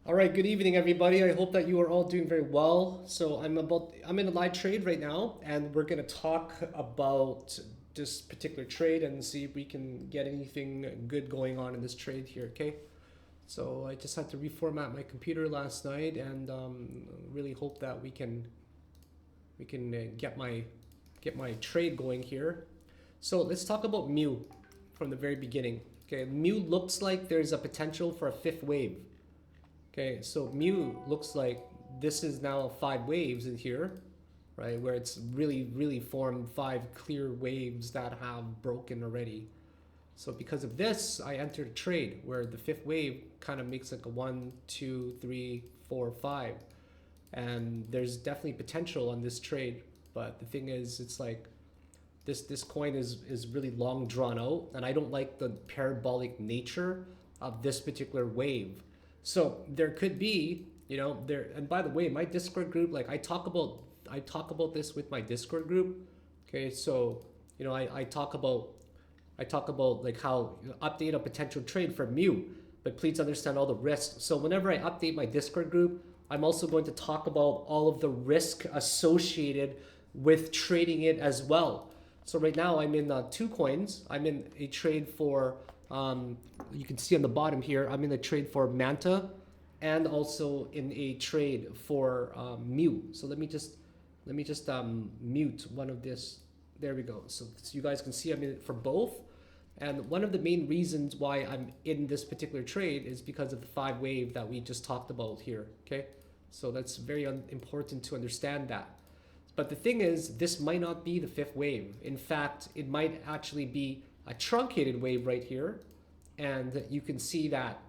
All right, good evening, everybody. I hope that you are all doing very well. So I'm in a live trade right now, and we're gonna talk about this particular trade and see if we can get anything good going on in this trade here. Okay. So I just had to reformat my computer last night, and really hope that we can get my trade going here. So let's talk about mu from the very beginning. Okay, mu looks like there's a potential for a fifth wave. Okay, so mu looks like this is now 5 waves in here, right? Where it's really formed 5 clear waves that have broken already. So because of this, I entered a trade where the fifth wave kind of makes like a 1, 2, 3, 4, 5. And there's definitely potential on this trade. But the thing is, it's like this coin is really long drawn out, and I don't like the parabolic nature of this particular wave. So there could be, there. And by the way, my Discord group, like I talk about this with my Discord group. Okay, so I talk about like how update a potential trade for mu, but please understand all the risks. So whenever I update my Discord group, I'm also going to talk about all of the risk associated with trading it as well. So right now I'm in 2 coins. I'm in a trade for you can see on the bottom here, I'm in a trade for Manta and also in a trade for mu. So let me just mute one of this. There we go. So you guys can see I'm in it for both. And one of the main reasons why I'm in this particular trade is because of the 5 wave that we just talked about here. Okay, so that's very important to understand that. But the thing is, this might not be the 5th wave. In fact, it might actually be a truncated wave right here. And you can see that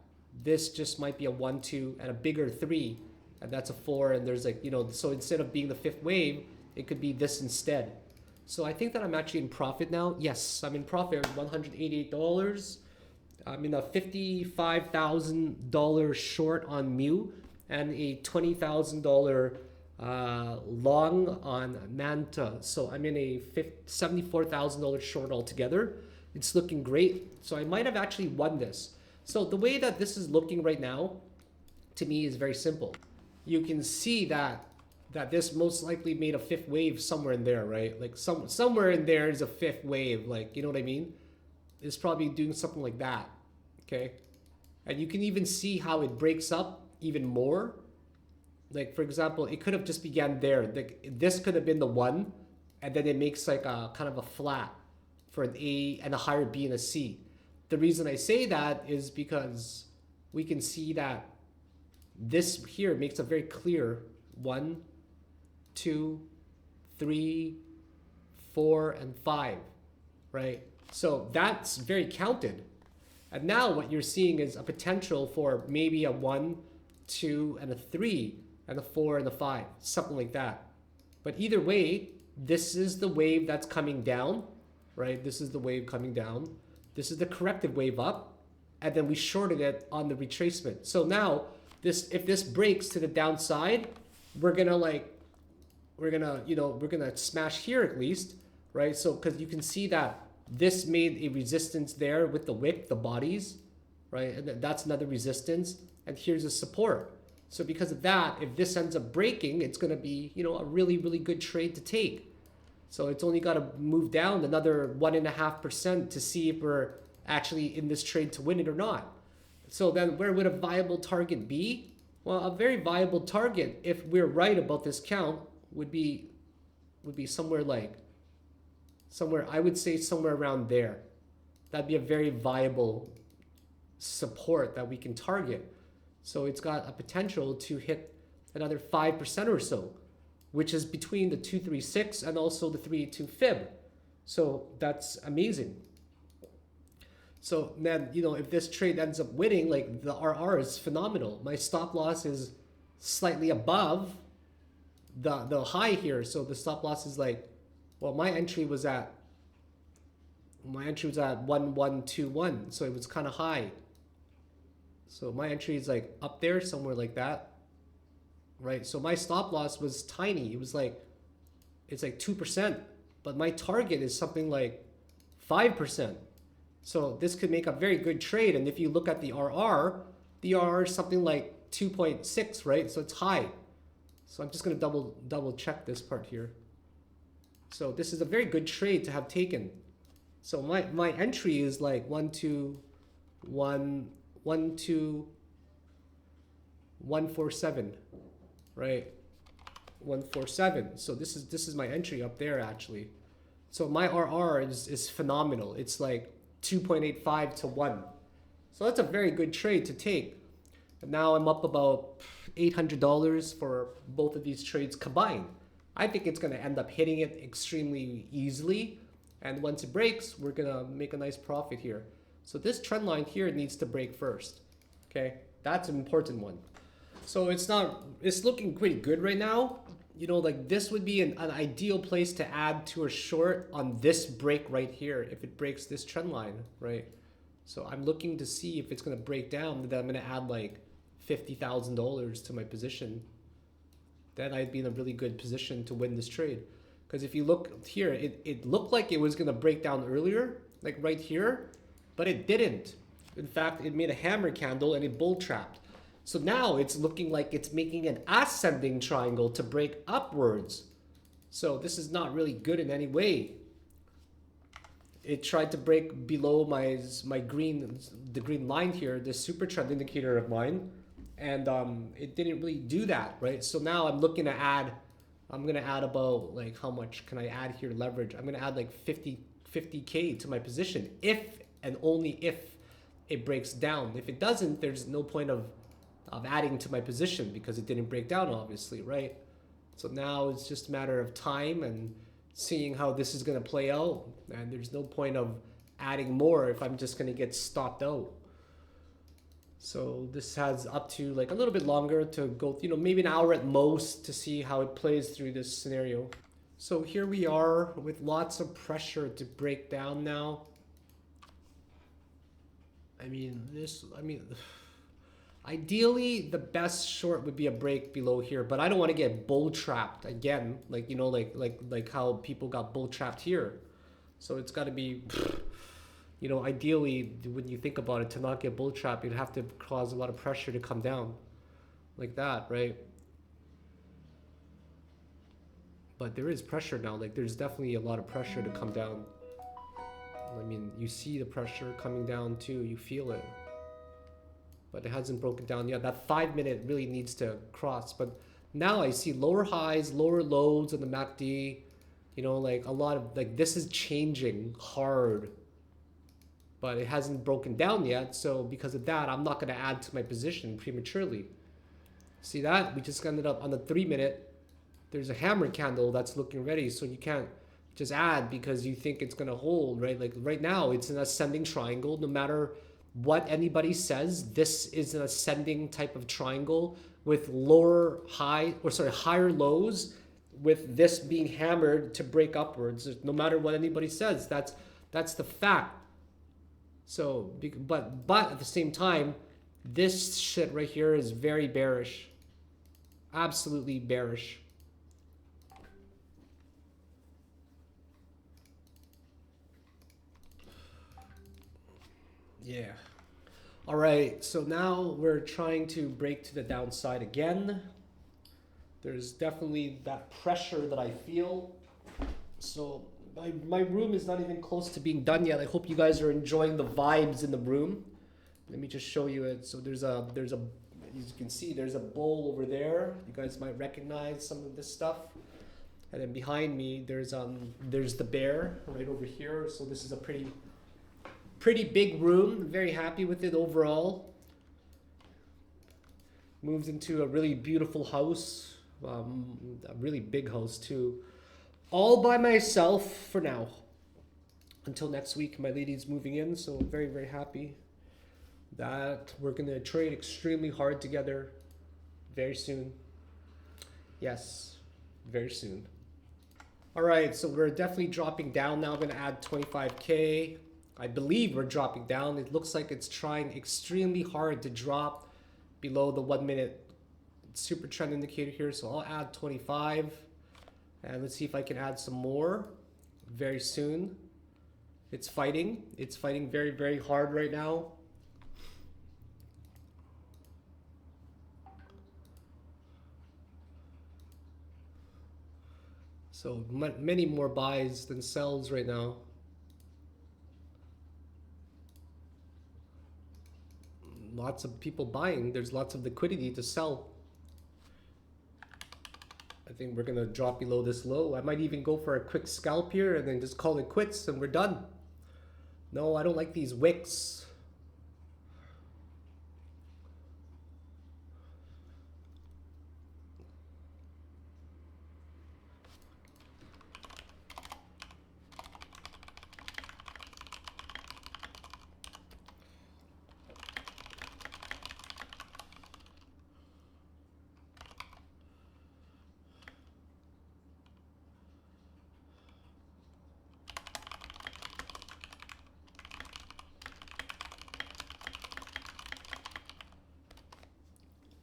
this just might be a 1, 2, and a bigger 3. And that's a 4. And there's like, so instead of being the 5th wave, it could be this instead. So I think that I'm actually in profit now. Yes, I'm in profit, $188. I'm in a $55,000 short on mu and a $20,000 long on Manta. So I'm in a $74,000 short altogether. It's looking great. So I might have actually won this. So the way that this is looking right now, to me, is very simple. You can see that this most likely made a 5th wave somewhere in there, right? Like somewhere in there is a 5th wave, like, you know what I mean? It's probably doing something like that, okay? And you can even see how it breaks up even more. Like, for example, it could have just began there. This could have been the 1, and then it makes like a kind of a flat for an A and a higher B and a C. The reason I say that is because we can see that this here makes a very clear 1, 2, 3, 4, and 5, right? So that's very counted. And now what you're seeing is a potential for maybe a 1, 2, and a 3, and a 4 and a 5, something like that. But either way, this is the wave that's coming down, right? This is the wave coming down. This is the corrective wave up, and then we shorted it on the retracement. So now if this breaks to the downside, we're gonna smash here at least, right? So because you can see that this made a resistance there with the wick, the bodies, right? And that's another resistance, and here's a support. So because of that, if this ends up breaking, it's going to be, a really good trade to take. So it's only got to move down another 1.5% to see if we're actually in this trade to win it or not. So then where would a viable target be? Well, a very viable target, if we're right about this count, would be somewhere I would say somewhere around there. That'd be a very viable support that we can target. So it's got a potential to hit another 5% or so, which is between the 236 and also the 382 fib. So that's amazing. So then, if this trade ends up winning, like the RR is phenomenal. My stop loss is slightly above the high here. So the stop loss is like, well, my entry was at 1121. So it was kind of high. So my entry is like up there, somewhere like that, right? So my stop loss was tiny. It's like 2%, but my target is something like 5%. So this could make a very good trade. And if you look at the RR is something like 2.6, right? So it's high. So I'm just gonna double check this part here. So this is a very good trade to have taken. So my entry is like 1 2 1 1 2 147, right? 147. So this is my entry up there actually. So my RR is phenomenal. It's like 2.85 to 1. So that's a very good trade to take. And now I'm up about $800 for both of these trades combined. I think it's going to end up hitting it extremely easily. And once it breaks, we're going to make a nice profit here. So this trend line here needs to break first. Okay, that's an important one. So it's looking pretty good right now. You know, like this would be an ideal place to add to a short on this break right here if it breaks this trend line, right? So I'm looking to see if it's going to break down, then I'm going to add like $50,000 to my position. Then I'd be in a really good position to win this trade. Because if you look here, it looked like it was going to break down earlier, like right here, but it didn't. In fact, it made a hammer candle and it bull trapped. So now it's looking like it's making an ascending triangle to break upwards. So this is not really good in any way. It tried to break below the green line here, this super trend indicator of mine, and it didn't really do that, right? So now I'm looking to add, I'm gonna add about like how much can I add here leverage? I'm gonna add like 50K to my position if and only if it breaks down. If it doesn't, there's no point of adding to my position because it didn't break down, obviously, right? So now it's just a matter of time and seeing how this is going to play out, and there's no point of adding more if I'm just going to get stopped out. So this has up to like a little bit longer to go, you know, maybe an hour at most to see how it plays through this scenario. So here we are with lots of pressure to break down now. Ideally, the best short would be a break below here, but I don't want to get bull trapped again, like, you know, like how people got bull trapped here. So it's got to be, you know, ideally, when you think about it, to not get bull trapped, you'd have to cause a lot of pressure to come down like that, right? But there is pressure now. Like, there's definitely a lot of pressure to come down. I mean, you see the pressure coming down too. You feel it. But it hasn't broken down yet. That 5 minute really needs to cross. But now I see lower highs, lower lows on the MACD. You know, like a lot of, like, this is changing hard. But it hasn't broken down yet. So because of that, I'm not going to add to my position prematurely. See that? We just ended up on the 3 minute. There's a hammer candle that's looking ready. So you can't just add because you think it's going to hold, right? Like right now, it's an ascending triangle. No matter what anybody says, this is an ascending type of triangle with higher lows, with this being hammered to break upwards. No matter what anybody says, that's the fact. So, but at the same time, this shit right here is very bearish, absolutely bearish. Yeah. All right, so now we're trying to break to the downside again. There's definitely that pressure that I feel. So my room is not even close to being done yet. I hope you guys are enjoying the vibes in the room. Let me just show you it. So there's a as you can see, there's a bowl over there. You guys might recognize some of this stuff. And then behind me, there's the bear right over here. So this is a pretty big room. Very happy with it overall. Moved into a really beautiful house, a really big house too. All by myself for now. Until next week, my lady's moving in, so very, very happy that we're gonna trade extremely hard together very soon. Yes, very soon. All right, so we're definitely dropping down now. I'm gonna add 25K. I believe we're dropping down. It looks like it's trying extremely hard to drop below the 1 minute super trend indicator here. So I'll add 25 and let's see if I can add some more very soon. It's fighting very, very hard right now. So many more buys than sells right now. Lots of people buying. There's lots of liquidity to sell. I think we're gonna drop below this low. I might even go for a quick scalp here and then just call it quits and we're done. No, I don't like these wicks.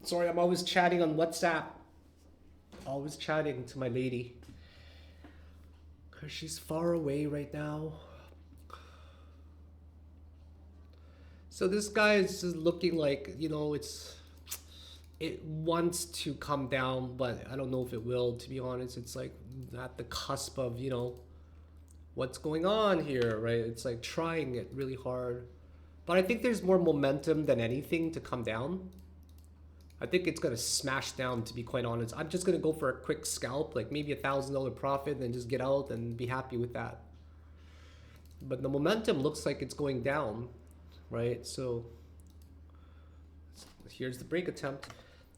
Sorry, I'm always chatting on WhatsApp. Always chatting to my lady. Because she's far away right now. So this guy is just looking like, you know, it wants to come down, but I don't know if it will, to be honest. It's like at the cusp of, you know, what's going on here, right? It's like trying it really hard. But I think there's more momentum than anything to come down. I think it's gonna smash down, to be quite honest. I'm just gonna go for a quick scalp, like maybe $1,000 profit, and then just get out and be happy with that. But the momentum looks like it's going down, right? So here's the break attempt.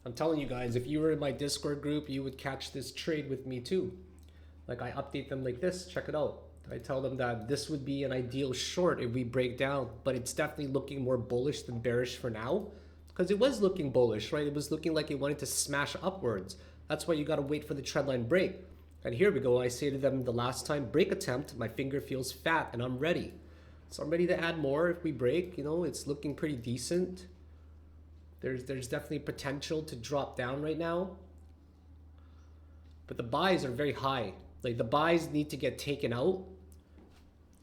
I'm telling you guys, if you were in my Discord group, you would catch this trade with me too. Like I update them like this, check it out. I tell them that this would be an ideal short if we break down, but it's definitely looking more bullish than bearish for now. Because it was looking bullish, right? It was looking like it wanted to smash upwards. That's why you got to wait for the trendline break. And here we go. I say to them the last time, break attempt, my finger feels fat and I'm ready. So I'm ready to add more if we break. You know, it's looking pretty decent. There's definitely potential to drop down right now. But the buys are very high. Like the buys need to get taken out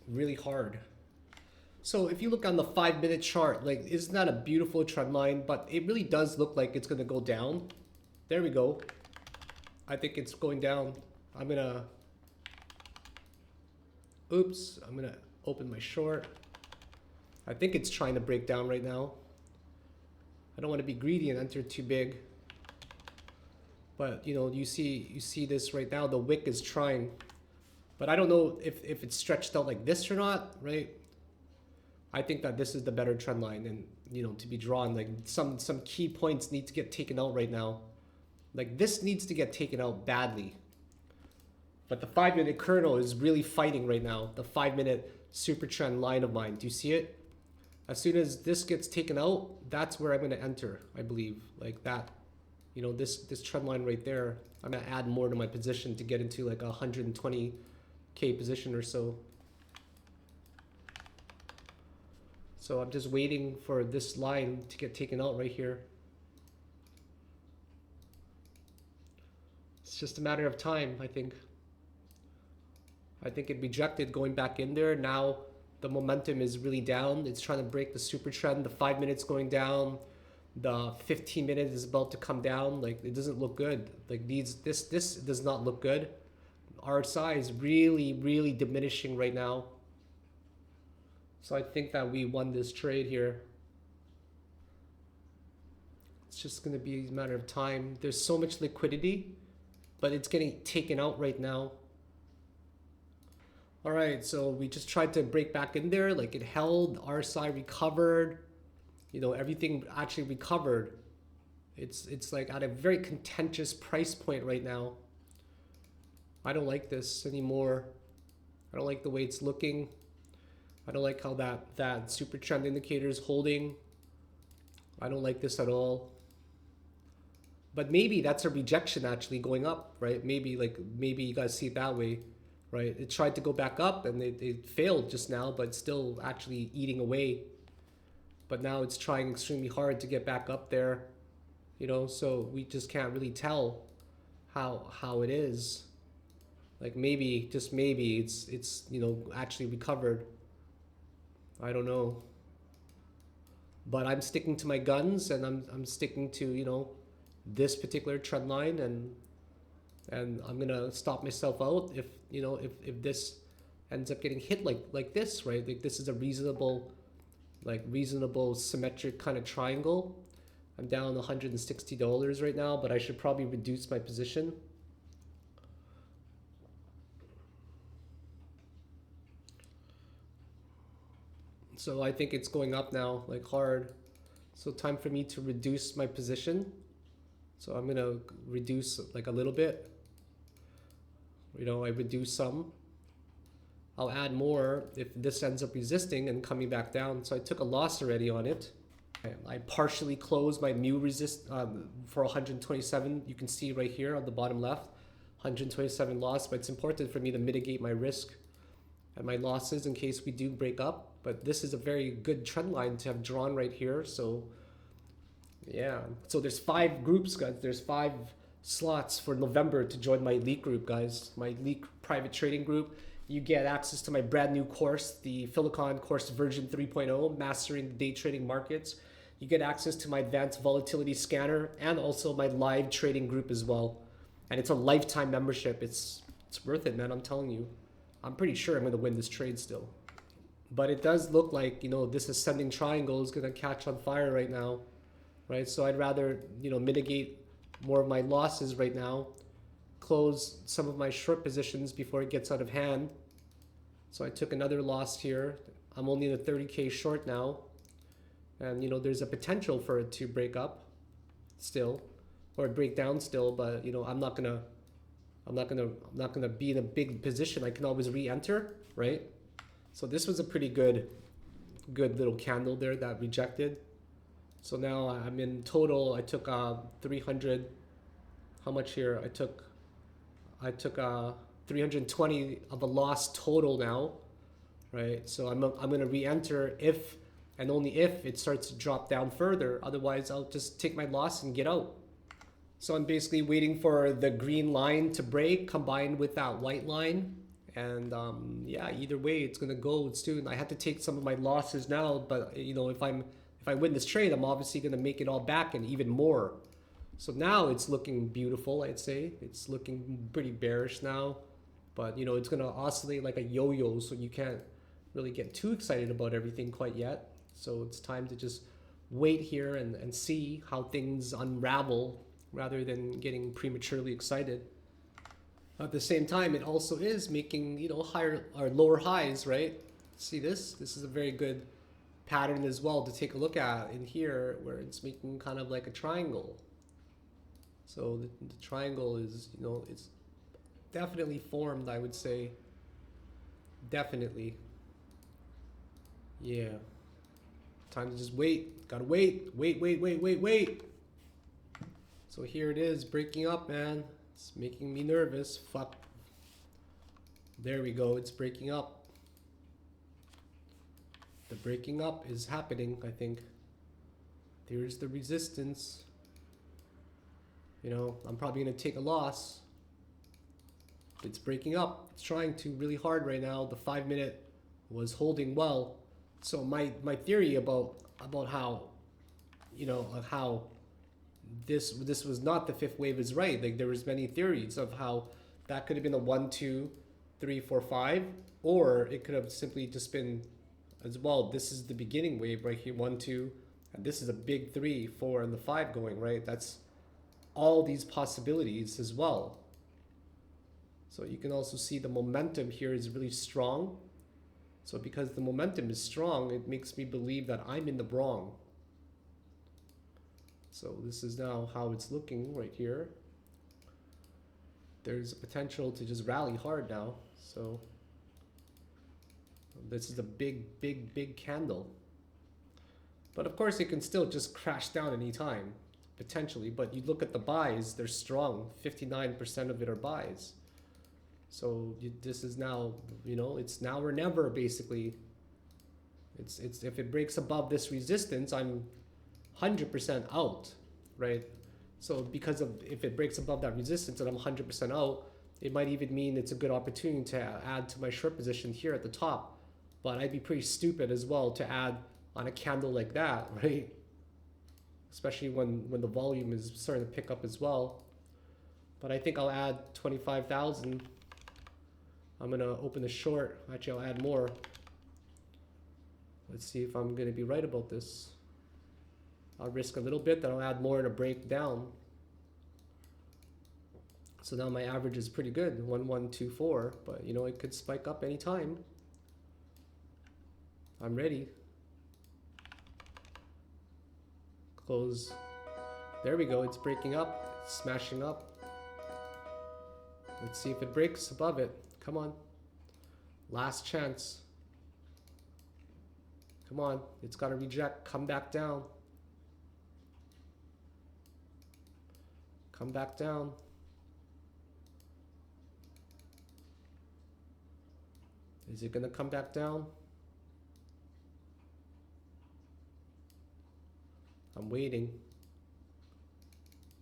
really hard. So if you look on the 5-minute chart, like isn't that a beautiful trend line? But it really does look like it's gonna go down. There we go. I think it's going down. I'm gonna open my short. I think it's trying to break down right now. I don't want to be greedy and enter too big. But you know, you see this right now, the wick is trying. But I don't know if it's stretched out like this or not, right? I think that this is the better trend line and, you know, to be drawn. Like some key points need to get taken out right now. Like this needs to get taken out badly. But the 5-minute kernel is really fighting right now. The 5-minute super trend line of mine. Do you see it? As soon as this gets taken out, that's where I'm going to enter, I believe. Like that, you know, this trend line right there. I'm going to add more to my position to get into like a 120K position or so. So I'm just waiting for this line to get taken out right here. It's just a matter of time, I think. I think it rejected going back in there. Now the momentum is really down. It's trying to break the super trend. The 5 minutes going down. The 15 minutes is about to come down. Like it doesn't look good. Like this does not look good. RSI is really diminishing right now. So I think that we won this trade here. It's just going to be a matter of time. There's so much liquidity, but it's getting taken out right now. All right, so we just tried to break back in there. Like it held, RSI recovered. You know, everything actually recovered. It's like at a very contentious price point right now. I don't like this anymore. I don't like the way it's looking. I don't like how that super trend indicator is holding. I don't like this at all. But maybe that's a rejection actually going up, right? Maybe you guys see it that way, right? It tried to go back up and it failed just now, but it's still actually eating away. But now it's trying extremely hard to get back up there, you know, so we just can't really tell how it is. Like maybe, just maybe it's you know, actually recovered. I don't know. But I'm sticking to my guns and I'm sticking to, you know, this particular trend line, and and I'm gonna stop myself out if if this ends up getting hit like this, right? Like this is a reasonable symmetric kind of triangle. I'm down $160 right now, but I should probably reduce my position. So I think it's going up now, like hard. So time for me to reduce my position. So I'm gonna reduce like a little bit. I reduce some. I'll add more if this ends up resisting and coming back down. So I took a loss already on it. I partially closed my mu resist for 127. You can see right here on the bottom left, 127 loss, but it's important for me to mitigate my risk and my losses in case we do break up. But this is a very good trend line to have drawn right here. So yeah, so there's 5 groups, guys. There's 5 slots for November to join my elite group, guys. My elite private trading group. You get access to my brand new course, the Philakone course version 3.0, Mastering the Day Trading Markets. You get access to my advanced volatility scanner and also my live trading group as well. And it's a lifetime membership. It's worth it, man. I'm telling you. I'm pretty sure I'm going to win this trade still. But it does look like, this ascending triangle is going to catch on fire right now, right? So I'd rather, mitigate more of my losses right now, close some of my short positions before it gets out of hand. So I took another loss here. I'm only in a 30K short now. And, there's a potential for it to break up still, or break down still, but, I'm not gonna be in a big position. I can always re-enter, right? So this was a pretty good little candle there that rejected. So now I'm in total. I took 300. How much here? I took 320 of a loss total now, right? So I'm gonna re-enter if and only if it starts to drop down further. Otherwise, I'll just take my loss and get out. So I'm basically waiting for the green line to break combined with that white line. And yeah, either way, it's gonna go soon. I had to take some of my losses now, but if I win this trade, I'm obviously gonna make it all back and even more. So now it's looking beautiful, I'd say. It's looking pretty bearish now, but it's gonna oscillate like a yo-yo, so you can't really get too excited about everything quite yet. So it's time to just wait here and see how things unravel rather than getting prematurely excited. At the same time, it also is making, higher or lower highs, right? See this? This is a very good pattern as well to take a look at in here, where it's making kind of like a triangle. So the triangle is, it's definitely formed, I would say. Definitely. Yeah. Time to just wait. Gotta wait. Wait. So here it is, breaking up, man. It's making me nervous. Fuck. There we go. It's breaking up. The breaking up is happening, I think. There's the resistance. I'm probably going to take a loss. It's breaking up. It's trying to really hard right now. The 5-minute was holding well. So my theory about how, how this was not the 5th wave is right. Like there was many theories of how that could have been a 1, 2, 3, 4, 5, or it could have simply just been as well. This is the beginning wave right here, 1, 2, and this is a big 3, 4, and the 5 going, right? That's all these possibilities as well. So you can also see the momentum here is really strong. So because the momentum is strong, it makes me believe that I'm in the wrong. So this is now how it's looking right here. There's a potential to just rally hard now. So this is a big candle. But of course it can still just crash down anytime, potentially. But you look at the buys, they're strong. 59% of it are buys. So this is now, it's now or never basically. It's if it breaks above this resistance, I'm 100% out, right? So because of if it breaks above that resistance and I'm 100% out, it might even mean it's a good opportunity to add to my short position here at the top. But I'd be pretty stupid as well to add on a candle like that, right? Especially when the volume is starting to pick up as well. But I think I'll add 25,000. I'm gonna open a short. Actually, I'll add more. Let's see if I'm gonna be right about this. I'll risk a little bit, then I'll add more in a breakdown. So now my average is pretty good, 1124, but you know, it could spike up anytime. I'm ready. Close. There we go, it's breaking up, it's smashing up. Let's see if it breaks above it. Come on. Last chance. Come on, it's got to reject, come back down. Come back down. Is it gonna come back down? I'm waiting.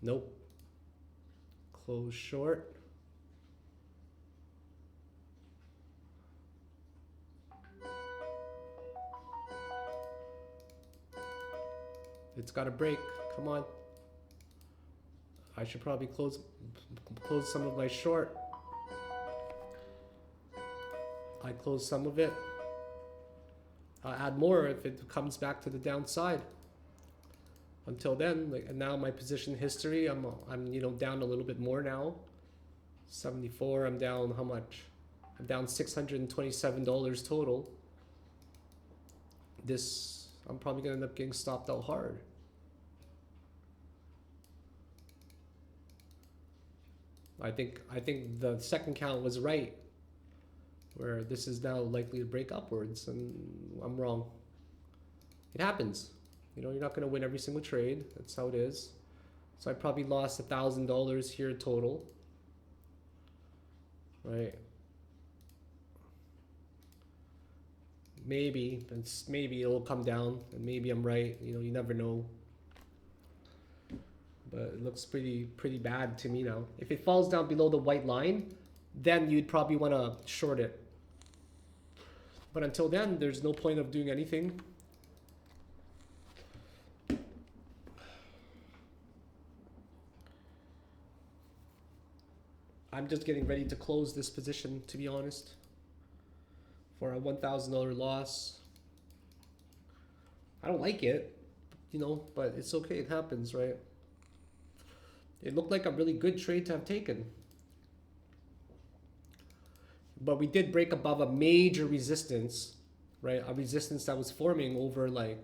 Nope. Close short. It's got to break. Come on. I should probably close some of my short. I close some of it. I'll add more if it comes back to the downside. Until then, like, and now my position history, I'm you know, down a little bit more now. 74. I'm down how much? I'm down $627 total. This, I'm probably gonna end up getting stopped out hard. I think the second count was right, where this is now likely to break upwards, and I'm wrong. It happens. You know, you're not going to win every single trade. That's how it is. So I probably lost $1,000 here total. Right. Maybe it'll come down, and maybe I'm right. You know, you never know. But it looks pretty bad to me now. If it falls down below the white line, then you'd probably want to short it. But until then, there's no point of doing anything. I'm just getting ready to close this position, to be honest, for a $1,000 loss. I don't like it, you know, but it's okay. It happens, right? It looked like a really good trade to have taken. But we did break above a major resistance, right? A resistance that was forming over like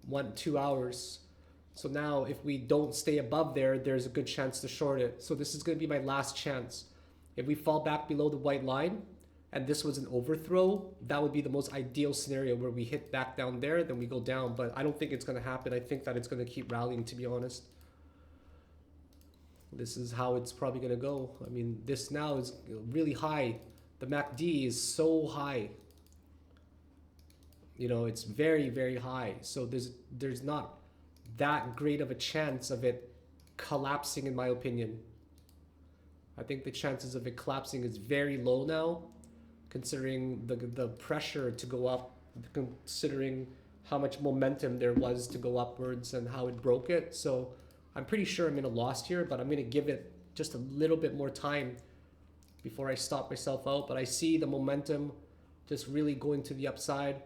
1-2 hours. So now if we don't stay above there, there's a good chance to short it. So this is going to be my last chance. If we fall back below the white line and this was an overthrow, that would be the most ideal scenario, where we hit back down there, then we go down. But I don't think it's going to happen. I think that it's going to keep rallying, to be honest. This is how it's probably going to go. I mean, this now is really high. The MACD is so high. You know, it's very, very high. So there's not that great of a chance of it collapsing, in my opinion. I think the chances of it collapsing is very low now, considering the pressure to go up, considering how much momentum there was to go upwards and how it broke it. So I'm pretty sure I'm in a loss here, but I'm going to give it just a little bit more time before I stop myself out. But I see the momentum just really going to the upside.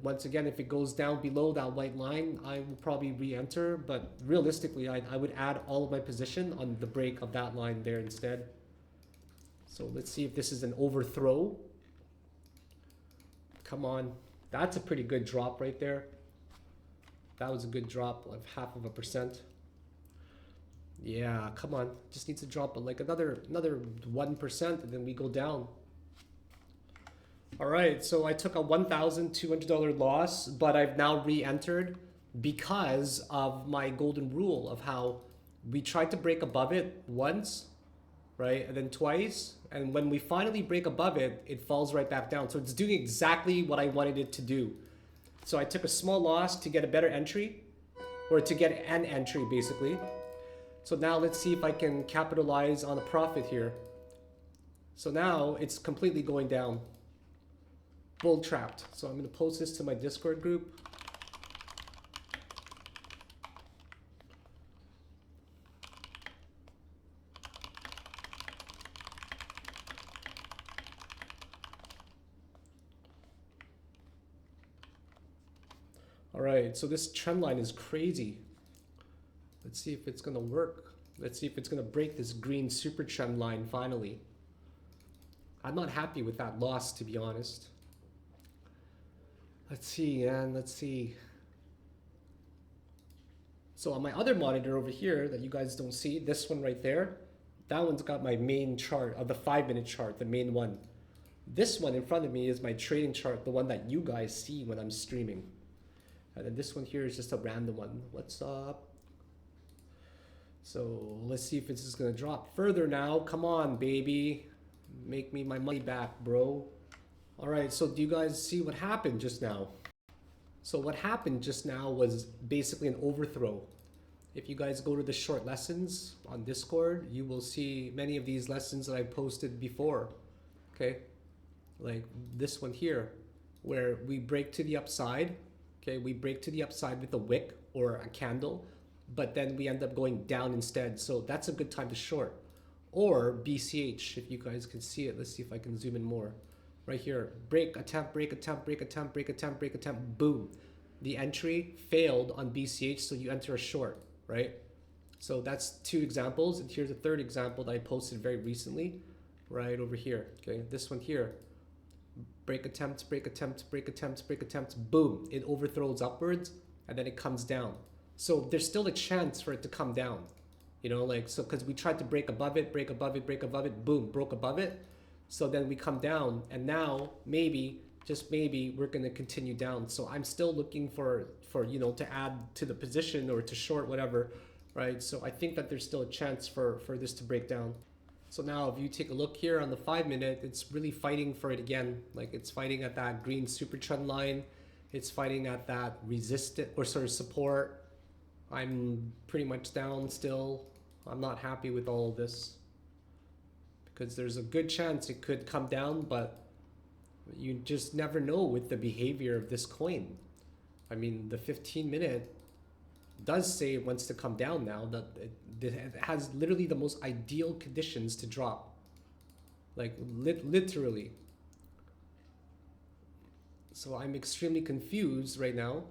Once again, if it goes down below that white line, I will probably re-enter. But realistically, I would add all of my position on the break of that line there instead. So let's see if this is an overthrow. Come on. That's a pretty good drop right there. That was a good drop of 0.5%. Yeah, come on. Just needs to drop like another 1%, and then we go down. All right, so I took a $1,200 loss, but I've now re-entered because of my golden rule of how we tried to break above it once, right? And then twice. And when we finally break above it, it falls right back down. So it's doing exactly what I wanted it to do. So I took a small loss to get a better entry, or to get an entry basically. So now let's see if I can capitalize on a profit here. So now it's completely going down. Bull trapped. So I'm going to post this to my Discord group. All right, so this trend line is crazy. Let's see if it's gonna work. Let's see if it's gonna break this green super trend line finally. I'm not happy with that loss, to be honest. Let's see, and let's see. So on my other monitor over here that you guys don't see, this one right there, that one's got my main chart of the 5-minute chart, the main one. This one in front of me is my trading chart, the one that you guys see when I'm streaming. And then this one here is just a random one. What's up? So let's see if this is gonna drop further now. Come on, baby. Make me my money back, bro. All right, so do you guys see what happened just now? So what happened just now was basically an overthrow. If you guys go to the short lessons on Discord, you will see many of these lessons that I posted before, okay? Like this one here, where we break to the upside, okay? We break to the upside with a wick or a candle, but then we end up going down instead. So that's a good time to short. Or BCH, if you guys can see it. Let's see if I can zoom in more. Right here, break, attempt, break, attempt, break, attempt, break, attempt, break, attempt, boom. The entry failed on BCH, so you enter a short, right? So that's 2 examples, and here's a 3rd example that I posted very recently, right over here, okay? This one here, break attempts, break attempts, break attempts, break attempts, boom. It overthrows upwards, and then it comes down. So there's still a chance for it to come down, you know, like, so because we tried to break above it, break above it, break above it, boom, broke above it. So then we come down, and now maybe, just maybe, we're going to continue down. So I'm still looking for you know, to add to the position or to short, whatever, right? So I think that there's still a chance for this to break down. So now if you take a look here on the 5-minute, it's really fighting for it again. Like it's fighting at that green super trend line. It's fighting at that resistance or sort of support. I'm pretty much down still. I'm not happy with all of this, because there's a good chance it could come down, but you just never know with the behavior of this coin. I mean, the 15-minute does say it wants to come down now, that it has literally the most ideal conditions to drop. Like literally. So I'm extremely confused right now.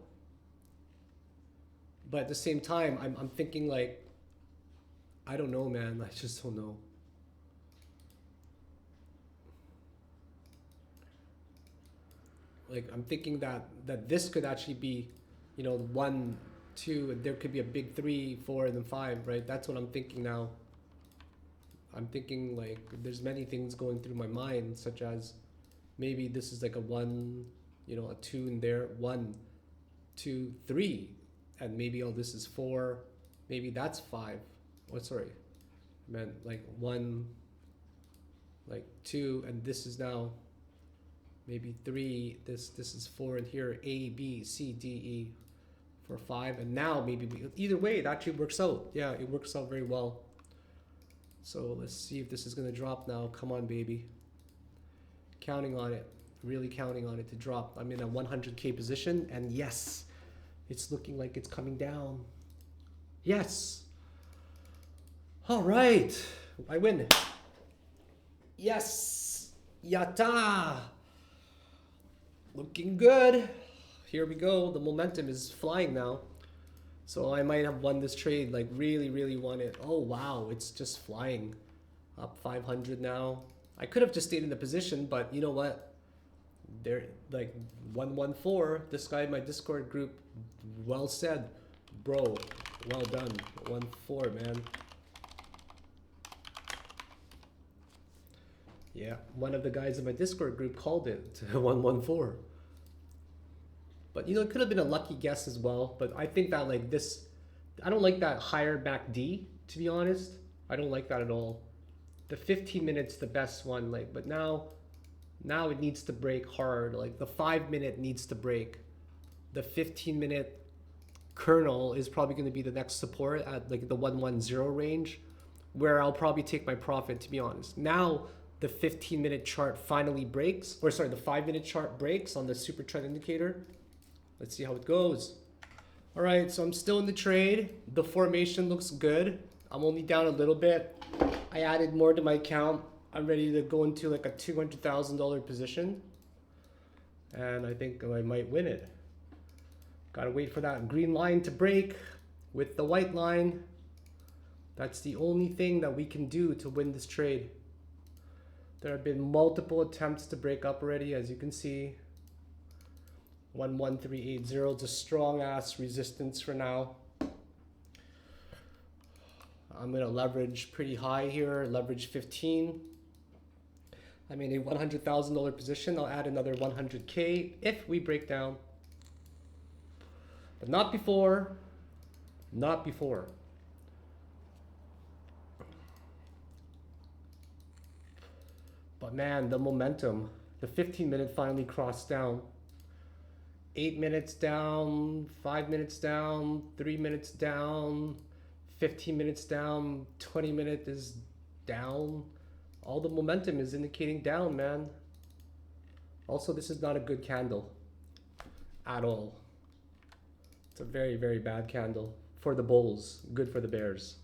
But at the same time, I'm thinking like, I don't know, man. I just don't know. Like I'm thinking that this could actually be, you know, 1, 2, and there could be a big 3, 4, and then 5, right? That's what I'm thinking now. I'm thinking like there's many things going through my mind, such as maybe this is like a 1, you know, a 2 in there, 1, 2, 3, and maybe all this is 4, maybe that's 5. Oh, sorry, I meant like 1, like 2, and this is now maybe 3, this is 4, and here A, B, C, D, E for 5, and now maybe either way it actually works out. Yeah, it works out very well. So let's see if this is gonna drop now. Come on, baby. Counting on it, really counting on it to drop. I'm in a 100K position, and yes, it's looking like it's coming down. Yes. All right, I win. Yes, yatta. Looking good. Here we go. The momentum is flying now. So I might have won this trade, like really won it. Oh wow, it's just flying. Up 500 now. I could have just stayed in the position, but you know what? They're like 114. This guy in my Discord group, well said. Bro, well done. 1-4, man. Yeah, one of the guys in my Discord group called it 114. But you know, it could have been a lucky guess as well. But I think that like this, I don't like that higher back D, to be honest. I don't like that at all. The 15 minutes the best one, like, but now it needs to break hard. Like the 5-minute needs to break. The 15-minute kernel is probably going to be the next support at like the 110 range, where I'll probably take my profit, to be honest. Now the 15-minute chart finally breaks, or sorry, the 5-minute chart breaks on the super trend indicator. Let's see how it goes. All right, so I'm still in the trade. The formation looks good. I'm only down a little bit. I added more to my account. I'm ready to go into like a $200,000 position. And I think I might win it. Gotta wait for that green line to break with the white line. That's the only thing that we can do to win this trade. There have been multiple attempts to break up already, as you can see. 11380 is a strong ass resistance for now. I'm gonna leverage pretty high here, leverage 15. I'm in a $100,000 position. I'll add another 100K if we break down. But not before. Not before. But man, the momentum. The 15-minute finally crossed down. 8 minutes down, 5 minutes down, 3 minutes down, 15 minutes down, 20 minutes is down. All the momentum is indicating down, man. Also, this is not a good candle at all. It's a very, very bad candle for the bulls. Good for the bears.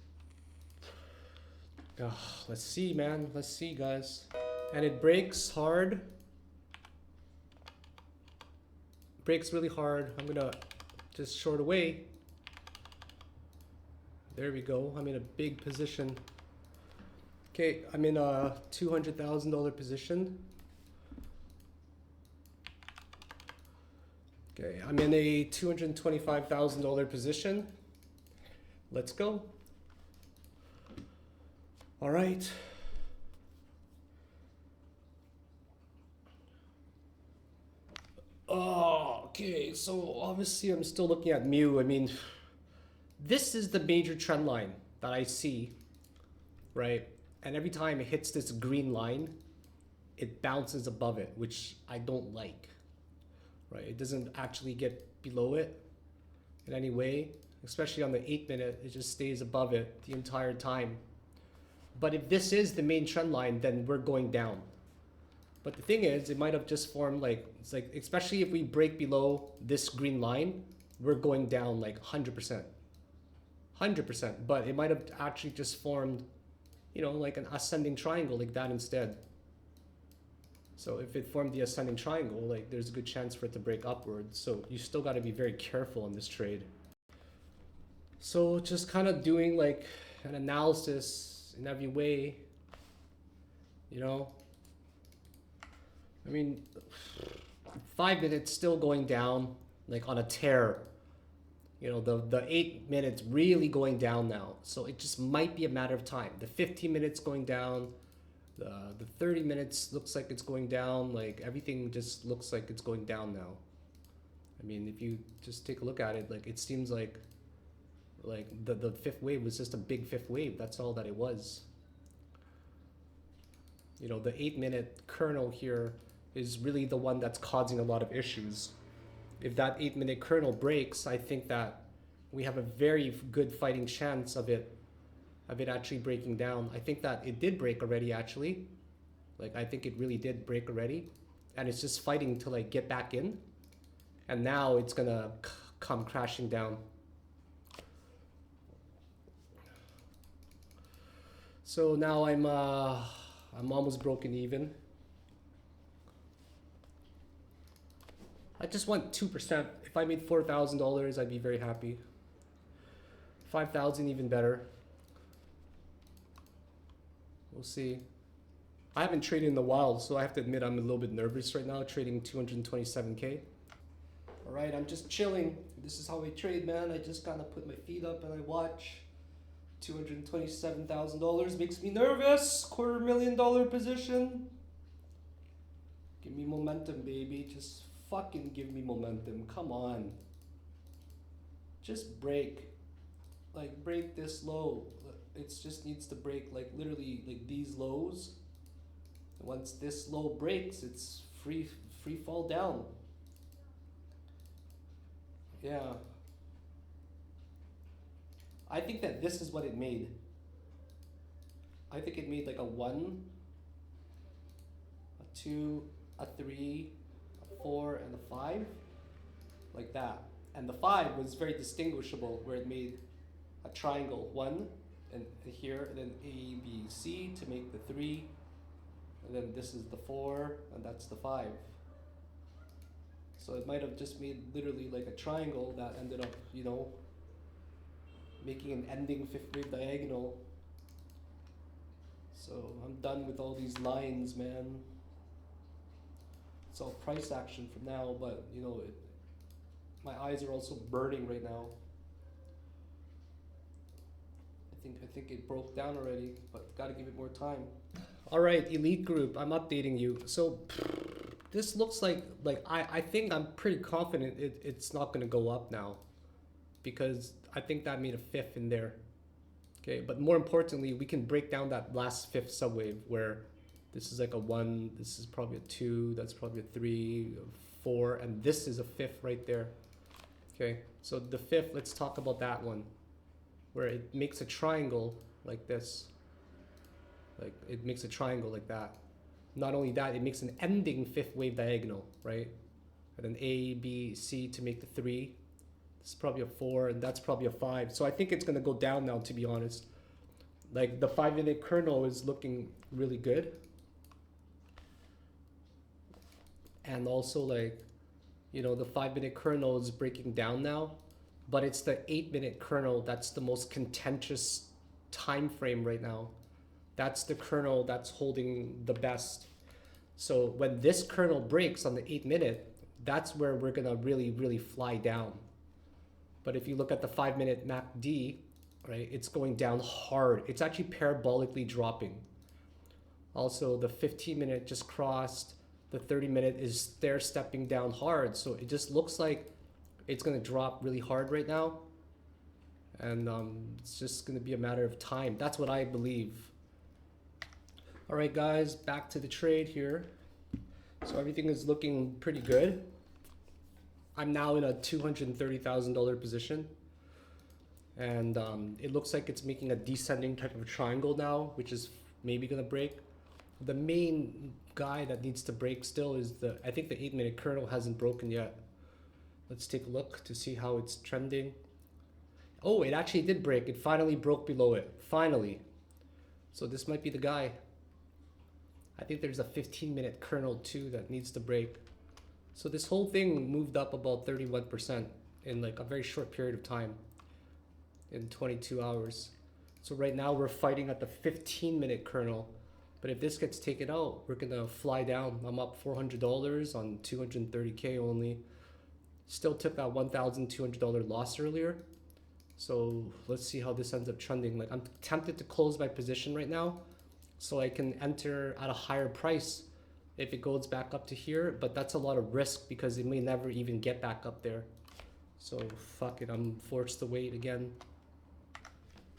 Let's see, man. Let's see, guys. And it breaks hard. Breaks really hard. I'm gonna just short away. There we go. I'm in a big position. Okay, I'm in a $200,000 position. Okay, I'm in a $225,000 position. Let's go. All right. Oh, okay, so obviously I'm still looking at mu. I mean, this is the major trend line that I see, right? And every time it hits this green line, it bounces above it, which I don't like, right? It doesn't actually get below it in any way, especially on the 8-minute, it just stays above it the entire time. But if this is the main trend line, then we're going down. But the thing is, it might have just formed like, it's like, especially if we break below this green line, we're going down like 100%. 100%. But it might have actually just formed, you know, like an ascending triangle like that instead. So if it formed the ascending triangle, like there's a good chance for it to break upwards. So you still got to be very careful in this trade. So just kind of doing like an analysis in every way, you know. I mean, 5 minutes still going down, like on a tear. You know, the 8 minutes really going down now. So it just might be a matter of time. The 15 minutes going down, the 30 minutes looks like it's going down. Like everything just looks like it's going down now. I mean, if you just take a look at it, like it seems like the fifth wave was just a big fifth wave. That's all that it was. You know, the 8-minute kernel here is really the one that's causing a lot of issues. If that 8-minute kernel breaks, I think that we have a very good fighting chance of it actually breaking down. I think that it did break already, actually. Like, I think it really did break already. And it's just fighting to like get back in. And now it's gonna come crashing down. So now I'm almost broken even. I just want 2%. If I made $4,000, I'd be very happy. 5,000 even better. We'll see. I haven't traded in a while, so I have to admit I'm a little bit nervous right now, trading 227K. All right, I'm just chilling. This is how I trade, man. I just kind of put my feet up and I watch. $227,000 makes me nervous. $250,000 position. Give me momentum, baby. Just fucking give me momentum. Come on. Just break. Like, break this low. It just needs to break, like, literally, like, these lows. Once this low breaks, it's free fall down. Yeah. I think that this is what it made. I think it made like a 1, a 2, a 3, a 4, and a 5. Like that. And the 5 was very distinguishable, where it made a triangle 1 and here, and then A, B, C to make the 3. And then this is the 4, and that's the 5. So it might have just made literally like a triangle that ended up, you know, making an ending fifth wave diagonal. So I'm done with all these lines, man. It's all price action for now, but you know, my eyes are also burning right now. I think it broke down already, but gotta give it more time. All right, elite group, I'm updating you. So this looks like I think I'm pretty confident it's not gonna go up now, because I think that made a fifth in there. Okay, but more importantly, we can break down that last fifth subwave where this is like a 1, this is probably a 2, that's probably a 3, a 4, and this is a fifth right there. Okay, so the fifth, let's talk about that one, where it makes a triangle like this. Like it makes a triangle like that. Not only that, it makes an ending fifth wave diagonal, right? And then A, B, C to make the 3. This is probably a 4, and that's probably a 5. So I think it's gonna go down now, to be honest. Like the 5-minute kernel is looking really good. And also like, you know, the 5-minute kernel is breaking down now, but it's the 8-minute kernel that's the most contentious time frame right now. That's the kernel that's holding the best. So when this kernel breaks on the 8-minute, that's where we're gonna really, really fly down. But if you look at the 5-minute MACD, right, it's going down hard. It's actually parabolically dropping. Also, the 15-minute just crossed. The 30-minute is stair stepping down hard. So it just looks like it's gonna drop really hard right now. And it's just gonna be a matter of time. That's what I believe. All right, guys, back to the trade here. So everything is looking pretty good. I'm now in a $230,000 position. And it looks like it's making a descending type of triangle now, which is maybe gonna break. The main guy that needs to break still is I think the 8-minute kernel hasn't broken yet. Let's take a look to see how it's trending. Oh, it actually did break. It finally broke below it, finally. So this might be the guy. I think there's a 15-minute kernel too that needs to break. So this whole thing moved up about 31% in like a very short period of time, in 22 hours. So right now we're fighting at the 15-minute kernel. But if this gets taken out, we're gonna fly down. I'm up $400 on 230K only. Still took that $1,200 loss earlier. So let's see how this ends up trending. Like I'm tempted to close my position right now, so I can enter at a higher price if it goes back up to here, but that's a lot of risk because it may never even get back up there. So fuck it, I'm forced to wait again.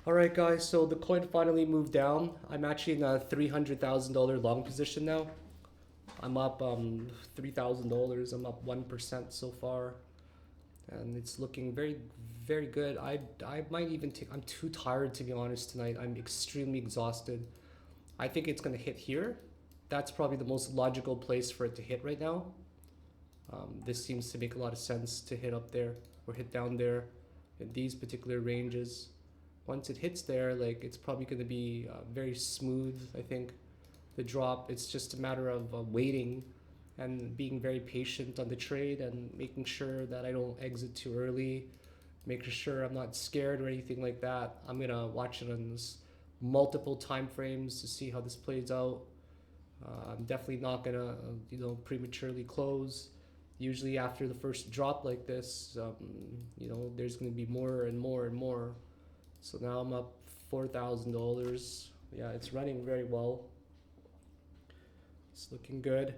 All right, guys, so the coin finally moved down. I'm actually in a $300,000 long position now. I'm up $3,000. I'm up 1% so far, and it's looking very, very good. I might even take. I'm too tired to be honest tonight. I'm extremely exhausted. I think it's gonna hit here. That's probably the most logical place for it to hit right now. This seems to make a lot of sense to hit up there or hit down there in these particular ranges. Once it hits there, like it's probably going to be very smooth. I think the drop, it's just a matter of waiting and being very patient on the trade and making sure that I don't exit too early, making sure I'm not scared or anything like that. I'm going to watch it on multiple time frames to see how this plays out. I'm definitely not going to prematurely close. Usually after the first drop like this, there's going to be more and more and more. So now I'm up $4,000. Yeah, it's running very well. It's looking good.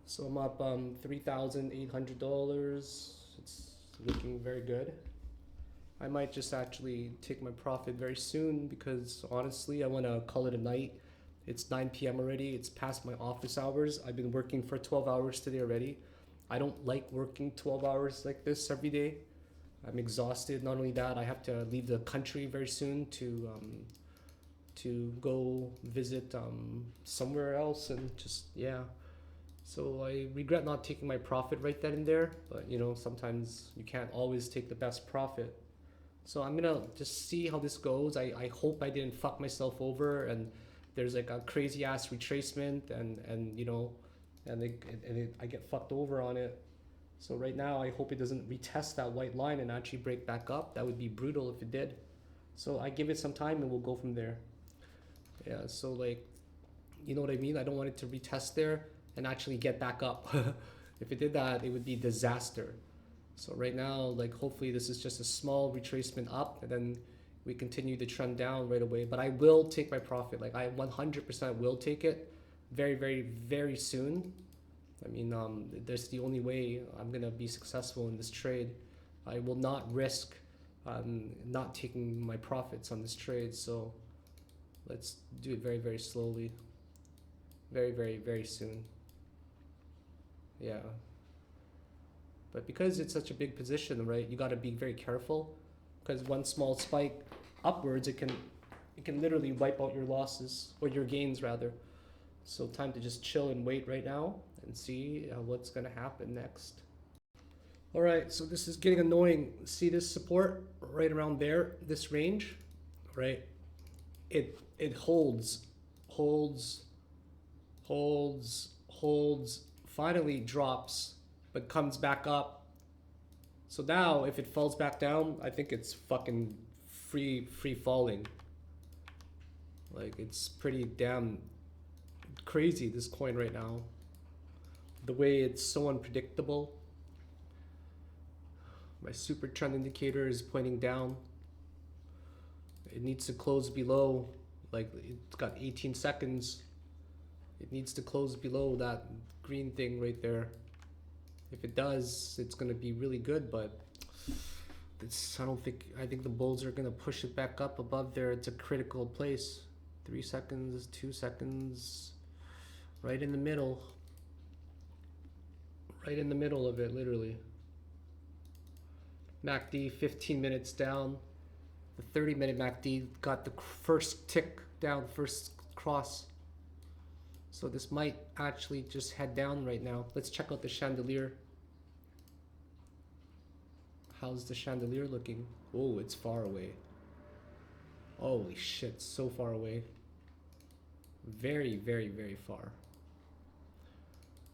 So I'm up $3,800. It's looking very good. I might just actually take my profit very soon because honestly, I want to call it a night. It's 9 p.m. already. It's past my office hours. I've been working for 12 hours today already. I don't like working 12 hours like this every day. I'm exhausted. Not only that, I have to leave the country very soon to go visit somewhere else and just, yeah. So I regret not taking my profit right then and there, but sometimes you can't always take the best profit. So I'm gonna just see how this goes. I hope I didn't fuck myself over and there's like a crazy ass retracement and and I get fucked over on it. So right now, I hope it doesn't retest that white line and actually break back up. That would be brutal if it did. So I give it some time and we'll go from there. Yeah, so like, you know what I mean? I don't want it to retest there and actually get back up. If it did that, it would be disaster. So right now, like hopefully this is just a small retracement up and then we continue the trend down right away. But I will take my profit. Like I 100% will take it very, very, very soon. I mean, that's the only way I'm gonna be successful in this trade. I will not risk not taking my profits on this trade. So let's do it very, very slowly. Very, very, very soon. Yeah. But because it's such a big position, right, you got to be very careful because one small spike upwards, it can literally wipe out your losses or your gains rather. So time to just chill and wait right now and see what's going to happen next. All right, so this is getting annoying. See this support right around there, this range, right? It holds, finally drops, but comes back up. So now if it falls back down, I think it's fucking free falling. Like it's pretty damn crazy, this coin right now. The way it's so unpredictable. My super trend indicator is pointing down. It needs to close below, like it's got 18 seconds. It needs to close below that green thing right there. If it does, it's gonna be really good, but I think the bulls are gonna push it back up above there. It's a critical place. 3 seconds, 2 seconds, right in the middle. Right in the middle of it, literally. MACD 15 minutes down. The 30-minute MACD got the first tick down, first cross. So this might actually just head down right now. Let's check out the chandelier. How's the chandelier looking? Oh, it's far away. Holy shit, so far away. Very, very, very far.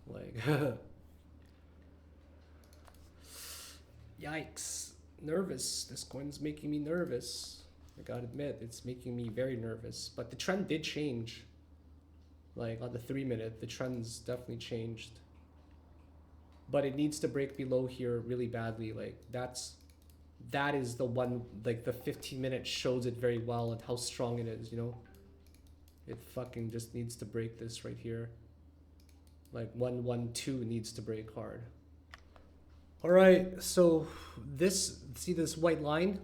Like, yikes. Nervous. This coin's making me nervous. I gotta admit, it's making me very nervous. But the trend did change. Like on the 3-minute, the trend's definitely changed. But it needs to break below here really badly. Like that is the one, like the 15-minute shows it very well and how strong it is, you know? It fucking just needs to break this right here. Like 112 needs to break hard. All right, so see this white line?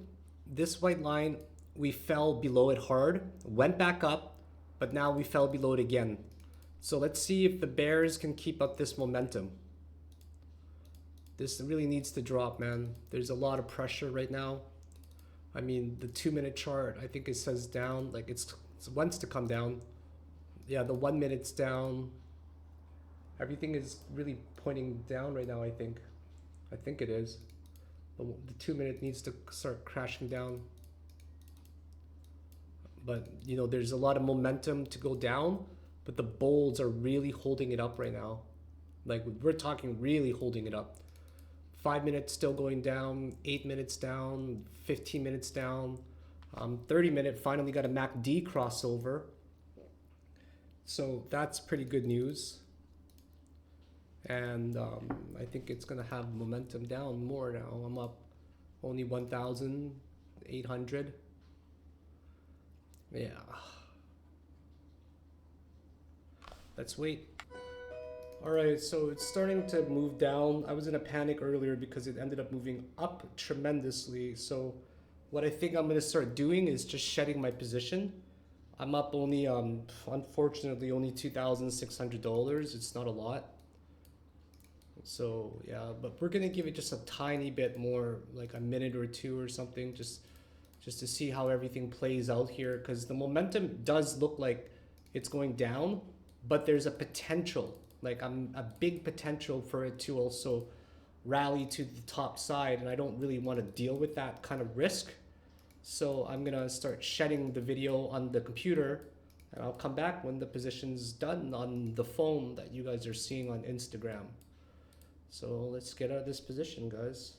This white line, we fell below it hard, went back up, but now we fell below it again. So let's see if the bears can keep up this momentum. This really needs to drop, man. There's a lot of pressure right now. I mean, the 2-minute chart, I think it says down, like it wants to come down. Yeah, the 1 minute's down. Everything is really pointing down right now, I think. I think it is. The 2-minute needs to start crashing down. But, you know, there's a lot of momentum to go down, but the bulls are really holding it up right now. Like, we're talking really holding it up. 5 minutes still going down, 8 minutes down, 15 minutes down. 30-minute finally got a MACD crossover. So that's pretty good news. And I think it's gonna have momentum down more now. I'm up only 1,800. Yeah. Let's wait. All right, so it's starting to move down. I was in a panic earlier because it ended up moving up tremendously. So what I think I'm gonna start doing is just shedding my position. I'm up only, unfortunately, only $2,600. It's not a lot. So yeah, but we're gonna give it just a tiny bit more, like a minute or two or something, just to see how everything plays out here, because the momentum does look like it's going down, but there's a potential, like a big potential for it to also rally to the top side, and I don't really want to deal with that kind of risk. So I'm gonna start shedding the video on the computer And I'll come back when the position's done on the phone that you guys are seeing on Instagram. So let's get out of this position, guys.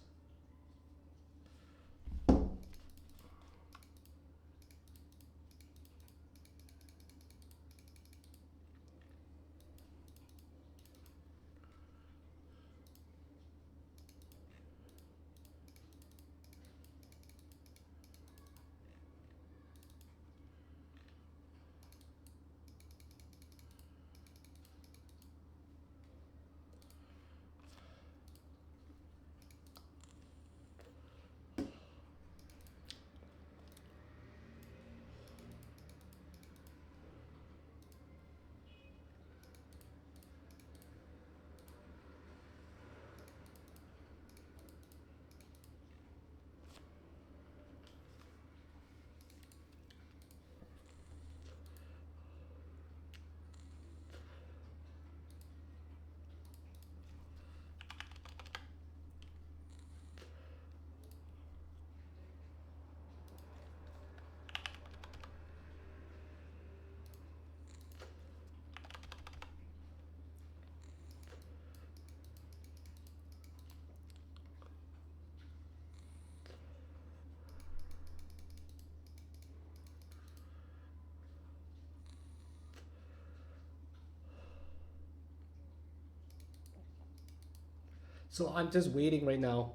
So I'm just waiting right now.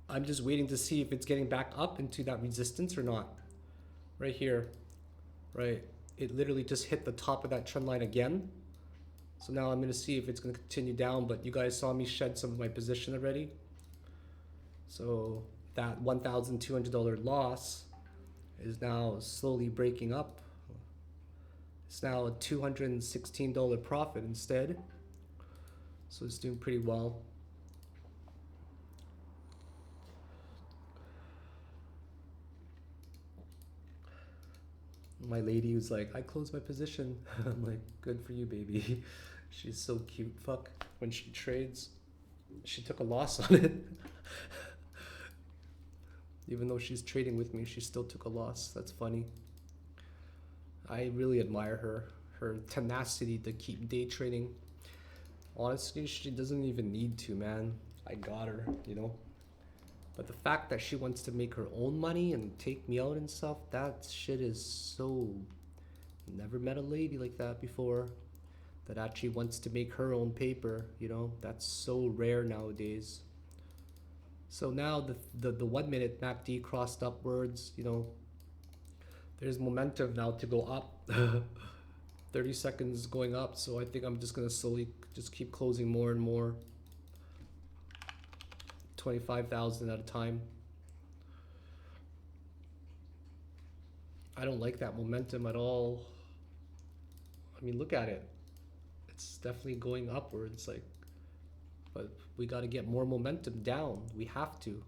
I'm just waiting to see if it's getting back up into that resistance or not. Right here, right? It literally just hit the top of that trend line again. So now I'm gonna see if it's gonna continue down, but you guys saw me shed some of my position already. So that $1,200 loss is now slowly breaking up. It's now a $216 profit instead. So it's doing pretty well. My lady was like, I closed my position. I'm like, good for you, baby. She's so cute. Fuck. When she trades, she took a loss on it. Even though she's trading with me, she still took a loss. That's funny. I really admire her tenacity to keep day trading. Honestly, she doesn't even need to, man. I got her, you know. But the fact that she wants to make her own money and take me out and stuff, that shit is so... Never met a lady like that before. That actually wants to make her own paper, you know. That's so rare nowadays. So now the 1 minute MACD crossed upwards, you know. There's momentum now to go up. 30 seconds going up, so I think I'm just gonna slowly just keep closing more and more. 25,000 at a time. I don't like that momentum at all. I mean, look at it. It's definitely going upwards, like, but we got to get more momentum down. We have to.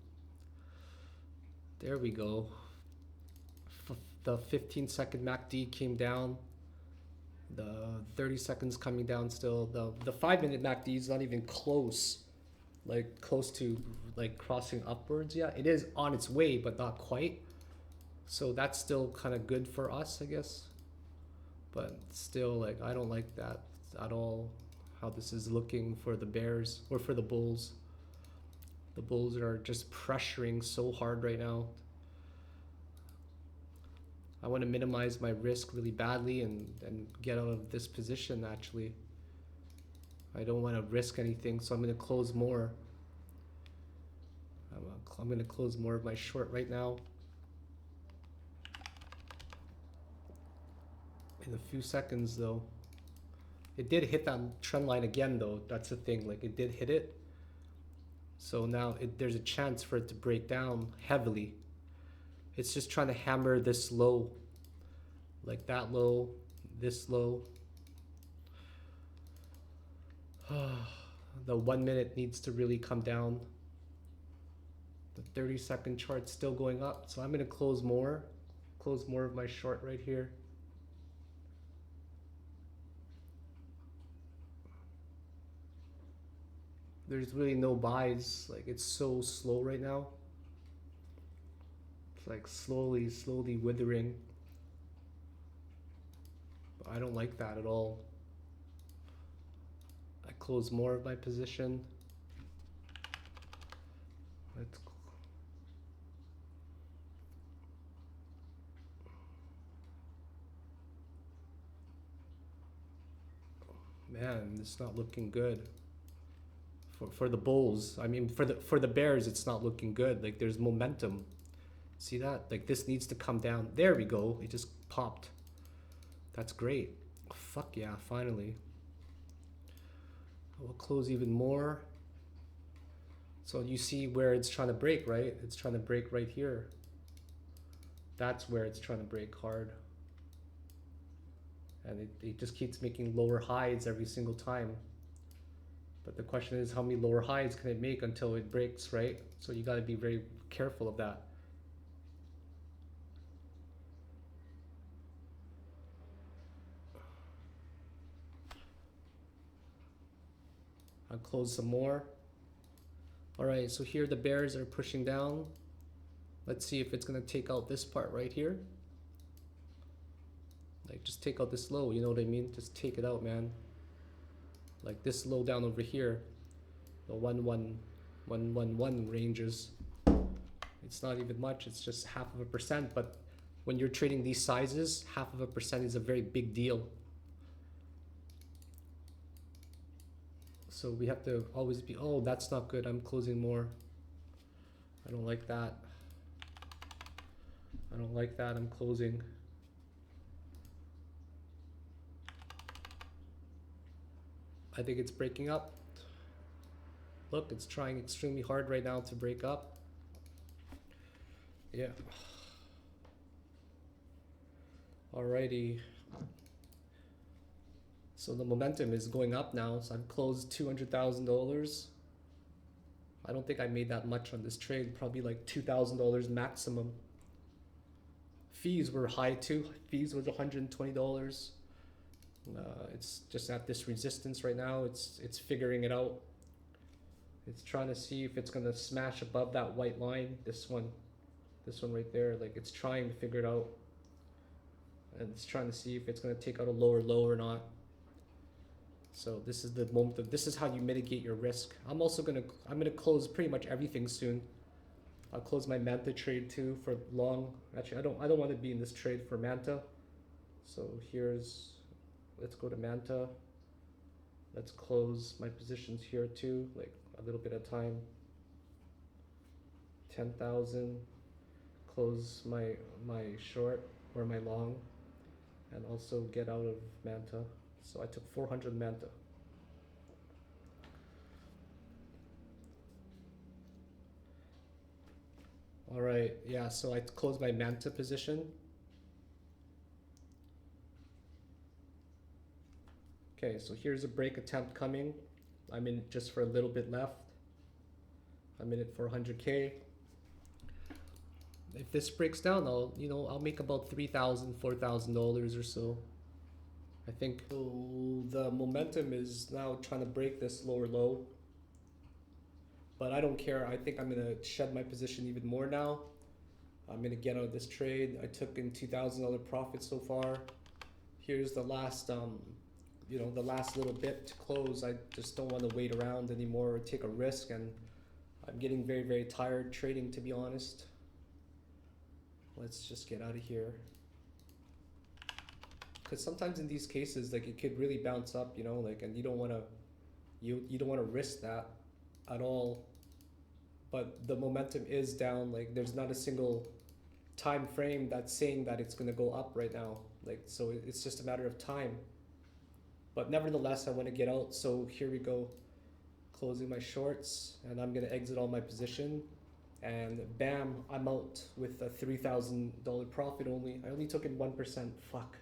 There we go. The 15-second MACD came down. The 30 seconds coming down still. The 5-minute MACD is not even close. Like close to like crossing upwards yet. It is on its way, but not quite. So that's still kind of good for us, I guess. But still, like, I don't like that at all, how this is looking for the bears or for the bulls. The bulls are just pressuring so hard right now. I want to minimize my risk really badly and get out of this position, actually. I don't want to risk anything, so I'm going to close more. I'm going to close more of my short right now. In a few seconds, though. It did hit that trend line again, though. That's the thing. Like, it did hit it. So now there's a chance for it to break down heavily. It's just trying to hammer this low. Like that low, this low. The 1 minute needs to really come down. The 30-second chart's still going up. So I'm going to close more of my short right here. There's really no buys. Like, it's so slow right now. It's like slowly withering. I don't like that at all. I close more of my position. Let's man, it's not looking good for the bulls. I mean, for the bears, it's not looking good. Like there's momentum. See that? Like this needs to come down. There we go. It just popped. That's great. Fuck yeah, finally. We'll close even more. So you see where it's trying to break, right? It's trying to break right here. That's where it's trying to break hard. And it just keeps making lower highs every single time. But the question is, how many lower highs can it make until it breaks, right? So you got to be very careful of that. I'll close some more. All right, so here the bears are pushing down. Let's see if it's gonna take out this part right here. Like just take out this low, you know what I mean? Just take it out, man. Like this low down over here, the 11111 ranges. It's not even much, it's just 0.5%, but when you're trading these sizes, 0.5% is a very big deal. So we have to always be, oh, that's not good, I'm closing more. I don't like that. I don't like that, I'm closing. I think it's breaking up. Look, it's trying extremely hard right now to break up. Yeah. Alrighty. So the momentum is going up now. So I've closed $200,000. I don't think I made that much on this trade. Probably like $2,000 maximum. Fees were high too. Fees was $120. It's just at this resistance right now. It's figuring it out. It's trying to see if it's gonna smash above that white line. This one right there. Like it's trying to figure it out, and it's trying to see if it's gonna take out a lower low or not. So this is the moment of, this is how you mitigate your risk. I'm gonna close pretty much everything soon. I'll close my Manta trade too for long. Actually, I don't want to be in this trade for Manta. So let's go to Manta. Let's close my positions here too, like a little bit at a time. 10,000. Close my short or my long, and also get out of Manta. So I took 400 Manta. All right, yeah, so I closed my Manta position. Okay, so here's a break attempt coming. I'm in it just for a little bit left. I'm in it for 100K. If this breaks down, I'll make about $3,000, $4,000 or so. I think so. The momentum is now trying to break this lower low, but I don't care. I think I'm gonna shed my position even more now. I'm gonna get out of this trade. I took in $2,000 profit so far. Here's the last, the last little bit to close. I just don't want to wait around anymore or take a risk, and I'm getting very, very tired trading, to be honest. Let's just get out of here. Because sometimes in these cases, like it could really bounce up, and you don't want to risk that at all. But the momentum is down. Like there's not a single time frame that's saying that it's going to go up right now. Like, so it's just a matter of time. But nevertheless, I want to get out. So here we go, closing my shorts, and I'm going to exit all my position. And bam, I'm out with a $3,000 profit only. I only took in 1%. Fuck.